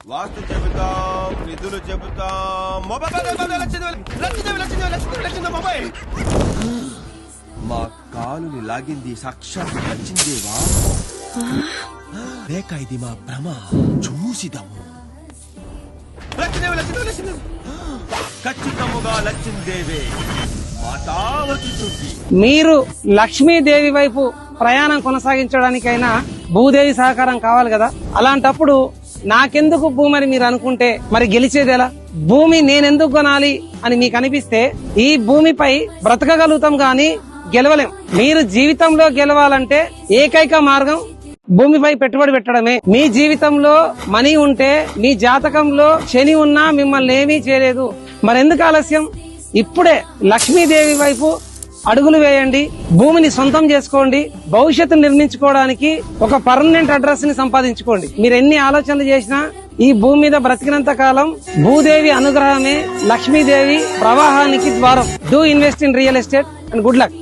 వాస్తు చెబుతాం, నిధులు చెబుతాం. మొబైల్ మా కాలుని లాగింది సాక్షాత్ లచ్చిందేవా లేక ఇది మా భ్రమ? చూసిదము. ఖచ్చితముగా లచ్చిందేవే మాతా వచ్చుతుంది. మీరు లక్ష్మీదేవి వైపు ప్రయాణం కొనసాగించడానికైనా భూదేవి సహకారం కావాలి కదా. అలాంటప్పుడు నాకెందుకు భూమి అని మీరు అనుకుంటే మరి గెలిచేదేలా? భూమి నేనెందుకు కొనాలి అని మీకు అనిపిస్తే ఈ భూమిపై బ్రతకగలుగుతాం గాని గెలవలేం. మీరు జీవితంలో గెలవాలంటే ఏకైక మార్గం భూమిపై పెట్టుబడి పెట్టడమే. మీ జీవితంలో మనీ ఉంటే, మీ జాతకంలో శని ఉన్నా మిమ్మల్ని ఏమీ చేయలేదు. మరెందుకు ఆలస్యం? ఇప్పుడే లక్ష్మీదేవి వైపు అడుగులు వేయండి, భూమిని సొంతం చేసుకోండి, భవిష్యత్తు నిర్మించుకోవడానికి ఒక పర్మనెంట్ అడ్రస్ ని సంపాదించుకోండి. మీరు ఎన్ని ఆలోచనలు చేసినా ఈ భూమి మీద బ్రతికినంత కాలం భూదేవి అనుగ్రహమే లక్ష్మీదేవి ప్రవాహానికి ద్వారం. Do invest in real estate and good luck.